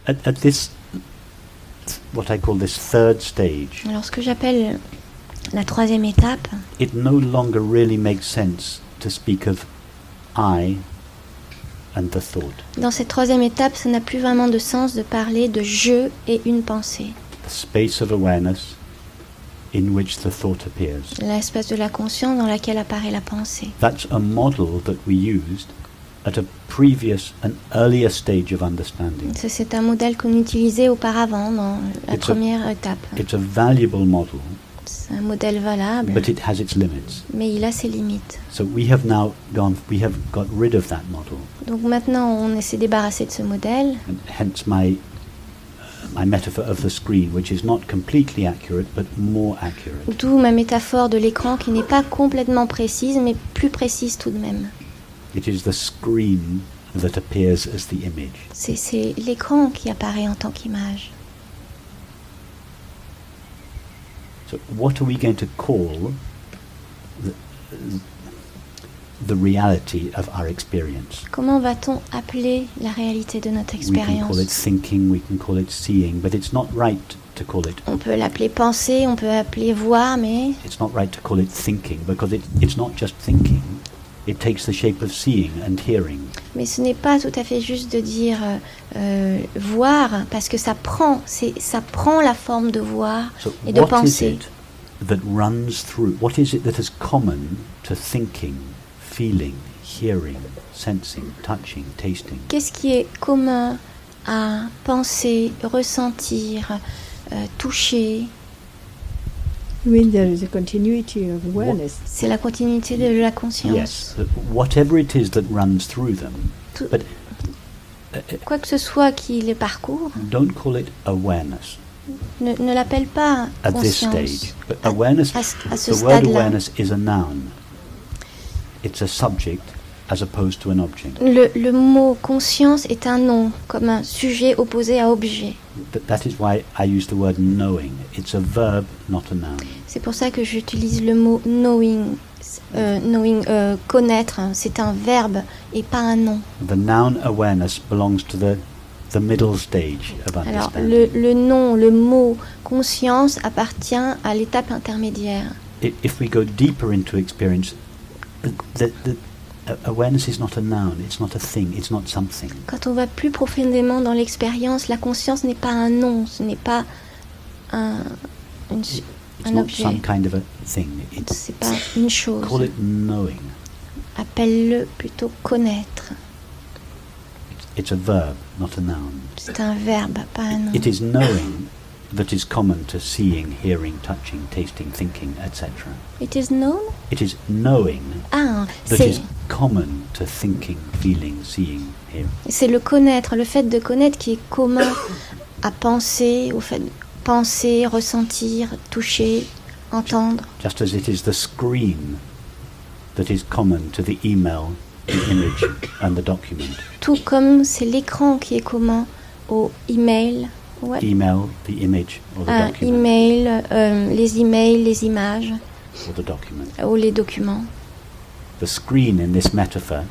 At this, what I call this third stage, Alors ce que j'appelle la troisième étape, it no longer really makes sense to speak of I and the thought. dans cette troisième étape, ça n'a plus vraiment de sens de parler de je et une pensée. The space of awareness in which the thought appears. L'espace de la conscience dans laquelle apparaît la pensée. That's a model that we used at a previous and earlier stage of understanding. Ça, c'est un modèle qu'on utilisait auparavant dans la première étape. It's a valuable model, C'est un modèle valable, but it has its limits. mais il a ses limites. So we have got rid of that model, Donc maintenant, on s'est débarrassé de ce modèle, and hence my metaphor of the screen, which is not completely accurate, but more accurate. d'où ma métaphore de l'écran qui n'est pas complètement précise, mais plus précise tout de même. It is the screen that appears as the image. C'est l'écran qui apparaît en tant qu'image. So what are we going to call the reality of our experience? Comment va-t-on appeler la réalité de notre We can call it expérience? thinking, we can call it seeing, but it's not right to call it. On peut l'appeler penser, on peut l'appeler voir, mais It's not right to call it thinking, because it's not just thinking. It takes the shape of seeing and hearing. ce n'est pas tout à fait juste de dire voir, parce que ça prend la forme de voir So et de what is penser. it that runs through? What is it that is common to thinking, feeling, hearing, sensing, touching, tasting? Qu'est-ce qui est commun à penser, ressentir, toucher? You mean there is a continuity of awareness? C'est la continuité de la Yes, conscience. whatever it is that runs through them. Tout- But Quoi que ce soit qui les parcourt, don't call it awareness ne l'appelle pas at this conscience. stage. But awareness, À ce the word stade-là. awareness is a noun. It's a subject as opposed to an object. Le mot conscience est un nom, comme un sujet opposé à objet. That is why I use the word knowing. It's a verb, not a noun. C'est pour ça que j'utilise le mot knowing. Connaître, c'est un verbe et pas un nom. The noun awareness belongs to the middle stage of Alors understanding. le nom, le mot conscience appartient à l'étape intermédiaire. If we go deeper into experience, the awareness is not a noun. It's not a thing. It's not something. Quand on va plus profondément dans l'expérience, la conscience n'est pas un nom, ce n'est pas un It's not objet. some kind of a thing. It's C'est pas une chose. call it knowing. Appelle-le plutôt connaître. It's a verb, not a noun. C'est un verbe, pas un nom. It is knowing that is common to seeing, hearing, touching, tasting, thinking, etc. It is known? It is knowing Ah, that c'est is common to thinking, feeling, seeing, hearing. c'est le connaître, le fait de connaître qui est commun à penser, au fait de penser, ressentir, toucher, entendre. Just as it is the screen that is common to the email, the image, and the document. Tout comme c'est l'écran qui est commun au email, Email, the image, or the document. email, les emails, les images Or the document. ou les documents. The screen in this metaphor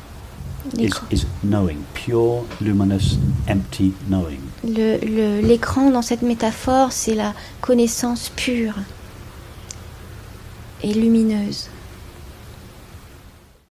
L'écran. is knowing, pure, luminous, empty knowing. L'écran dans cette métaphore, c'est la connaissance pure et lumineuse.